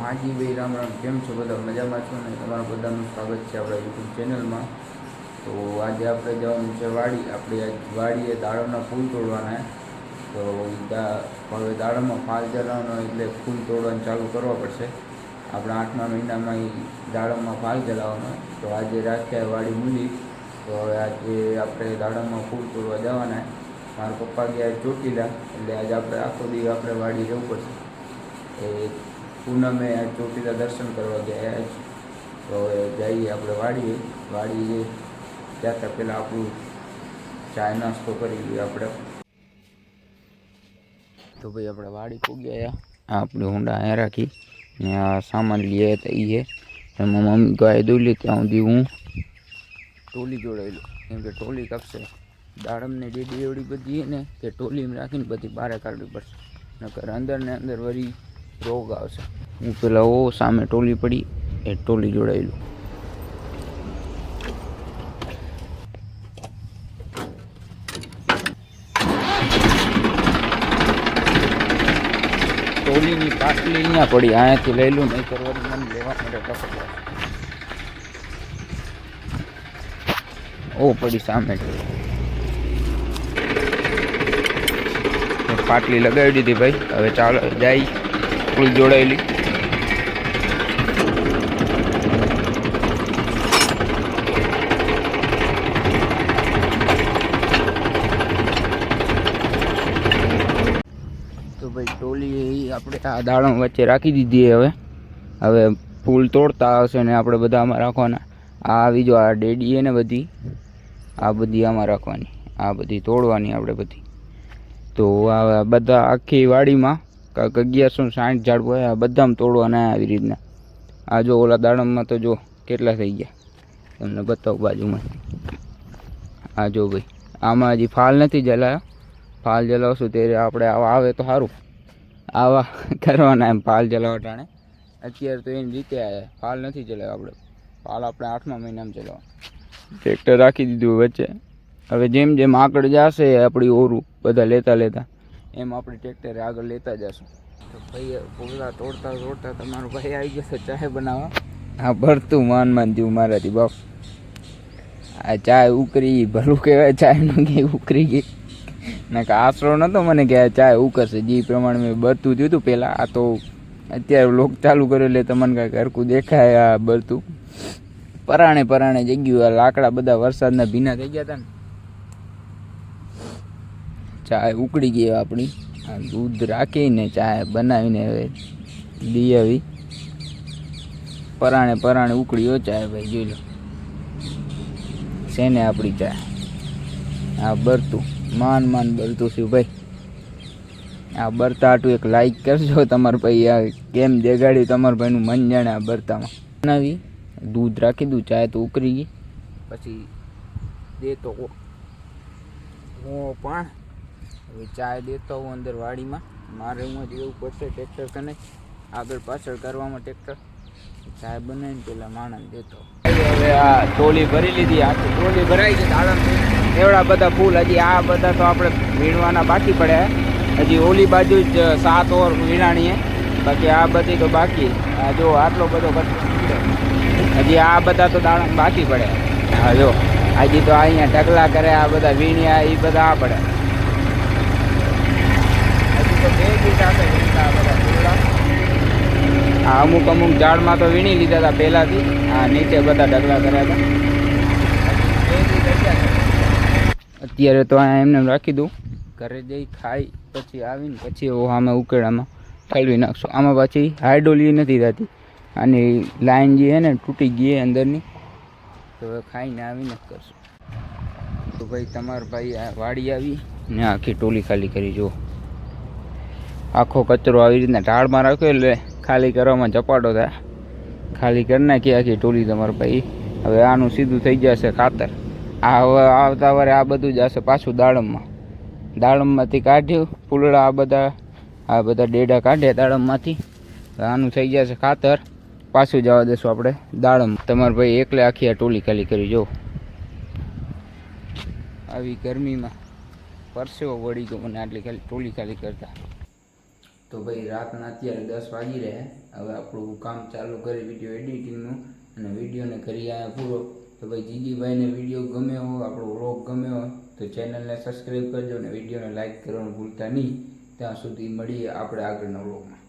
હાજી ભાઈ રામ રામ, કેમ છો બધા? મજામાં છો ને? તમારા બધાનું સ્વાગત છે આપણા યુટ્યુબ ચેનલમાં. તો આજે આપણે જવાનું છે વાડી. આપણે વાડીએ દાડમના ફૂલ તોડવાના. તો હવે દાડમમાં ફાલ જલાવવાનો એટલે ફૂલ તોડવાનું ચાલુ કરવા પડશે. આપણા 8મા મહિનામાં એ દાડમમાં ફાલ જલાવવાનો. તો આજે રાખ્યા વાડી મૂલી. તો હવે આજે આપણે દાડમમાં ફૂલ તોડવા જવાના. મારા પપ્પા ગયા ચોટીલા, એટલે આજે આપણે આખો દી આપણે વાડી જવું પડશે. એ પૂનમે ચોટીલા દર્શન કરવા ગયા. તો હવે જઈએ આપણે વાડીએ જતાં પહેલાં આપણું ચાય નાસ્તો કરી લઈએ આપણે. તો ભાઈ આપણે વાડી પૂગ્યા. આપણે ઊંડા અહીંયા રાખી ને આ સામાન લઈએ તો એ એમાં મમ્મી ગાય દોલી ત્યાં સુધી હું ટોલી જોડાયેલું, કેમ કે ટોલી કપશે દાડમને ડેડી એવડી બધી ને કે ટોલીમાં રાખીને બધી બહાર કાઢવી પડશે, નકર અંદર ને અંદર વળી રોગ આવશે. હું પેલા સામે ટોલી પડી એ ટોલી જોડાયેલું. ટોલીની પાટલી અહીંયા પડી, અહીંયાથી લઈ લઉં, નહીં કરવાની મને લેવા માટે ટપક પડી સામે. પાટલી લગાવી દીધી ભાઈ. હવે ચાલો જાય ટોલી જોડાયેલી. તો ભાઈ ટોલી આપણે આ દાડમ વચ્ચે રાખી દીધી. હવે ફૂલ તોડતા આવશે ને આપણે બધા આમાં રાખવાના. આ આવી જો આ ડેડી ને બધી આ બધી આમાં રાખવાની, આ બધી તોડવાની આપણે બધી. તો આ બધા આખી વાડીમાં 1160 ઝાડ હોય, બધામાં તોડવાના આવી રીતના. આ જો ઓલા દાડમમાં તો જો કેટલા થઈ ગયા, તમને બતાવું બાજુમાં. આ જો ભાઈ, આમાં હજી ફાલ નથી જલાયો. ફાલ જલાવશું ત્યારે આપણે આવા આવે તો સારું. આવા કરવાના એમ ફાલ જલાવવા ટાણે. અત્યારે તો એની રીતે આવ્યા, ફાલ નથી જલાવ્યો આપણે. ફાલ આપણે 8મા મહિનામાં જલાવવા. ટ્રેક્ટર રાખી દીધું વચ્ચે. હવે જેમ જેમ આગળ જશે આપણી ઓરું બધા લેતા એમ આપણે ટ્રેક્ટરે આગળ લેતા જશું. તો ભાઈ ફૂલા તોડતા તમારો ભાઈ આવી ગયો તો ચાય બનાવવા. હા, ભરતું માન થયું મારાથી બાપ. આ ચાય ઉકરી, ભલું કહેવાય ચાયનું કે ઉકરી ગઈ. ના કે આશરો નહોતો મને કે આ ચાય ઉકરશે. જે પ્રમાણે મેં બરતું થયું હતું પહેલાં, આ તો અત્યારે લોક ચાલુ કર્યો એટલે તમને કાંઈક હરકું દેખાય. આ બરતું પરાણે જગ્યું. લાકડા બધા વરસાદના ભીના થઈ ગયા હતા ને. ચાય ઉકળી ગઈ આપણી. આ દૂધ રાખીને ચાય બનાવીને હવે દી આવી. પરાણે ઉકળી હો ચાય ભાઈ, જોઈ લો છે ને આપણી ચાય. આ બરતું માન બરતું છું ભાઈ. આ બરતા હાટું એક લાઈક કરજો તમારા ભાઈ. આ કેમ જગાડ્યું તમારા ભાઈનું મન જાણે. આ બરતામાં બનાવી દૂધ રાખી દઉં. ચાય તો ઉકળી ગઈ, પછી દેતો હું પણ હવે ચાય દેતો હું અંદર વાડીમાં. મારે હું જ એવું પડશે ટ્રેક્ટર કને આગળ પાછળ કરવામાં. ટ્રેક્ટર ચાય બનાવીને પેલા માણસ દેતો. હવે આ ટોલી ભરી લીધી. આખી ટોલી ભરાઈ ગઈ દાડમ. એવડા બધા ફૂલ હજી આ બધા તો આપણે વીણવાના બાકી પડ્યા. હજી ઓલી બાજુ જ 7 ઓર વીણાણીએ, બાકી આ બધી તો બાકી. આ જો આટલો બધો હજી આ બધા તો દાડમ બાકી પડ્યા. હા જો હજી તો અહીંયા ઢગલા કરે, આ બધા વીણ્યા એ બધા આ પડે. હજી તો 2 દી સાથે વીણતા બધા ફૂલડા. આ અમુક ઝાડમાં તો વીણી લીધા હતા પહેલાંથી. આ નીચે બધા ઢગલા કર્યા હતા. અત્યારે તો અહીંયા એમને રાખી દઉં. ઘરે જઈ ખાઈ પછી આવીને પછી આમાં ઉકેળામાં ઠલવી નાખશો. આમાં પાછી હાઇડોલી નથી થતી. આની લાઈન જે છે ને તૂટી ગઈ અંદરની. તો હવે ખાઈને આવીને જ કરશું. તો ભાઈ તમારો ભાઈ વાડી આવી ને આખી ટોલી ખાલી કરી. જુઓ આખો કચરો આવી રીતના ઢાળમાં રાખ્યો એટલે ખાલી કરવામાં ઝપાટો થાય. ખાલી કરી નાખી આખી ટોલી તમારો ભાઈ. હવે આનું સીધું થઈ જશે ખાતર. આ હવે આવતા વારે આ બધું જશે પાછું દાડમમાંથી કાઢ્યું ફૂલડા. આ બધા ડેડા કાઢ્યા દાડમમાંથી. આનું થઈ જશે ખાતર. પાછું જવા દેશું આપણે દાડમ. તમારા ભાઈ એકલે આખી આ ટોલી ખાલી કરી. જો આવી ગરમીમાં પરસેવો વળી ગયો મને આટલી ખાલી ટોલી ખાલી કરતા. તો ભાઈ રાતના અત્યારે 10 વાગી રહ્યા. હવે આપણું કામ ચાલુ કરી વિડીયો એડિટિંગનું અને વિડીયોને કરીએ અહીંયા પૂરો. તો ભાઈ જીજીભાઈને વિડીયો ગમ્યો હોય, આપણો વ્લોગ ગમ્યો હોય તો ચેનલને સબસ્ક્રાઈબ કરજો અને વિડીયોને લાઇક કરવાનું ભૂલતા નહીં. ત્યાં સુધી મળીએ આપણે આગળના વ્લોગમાં.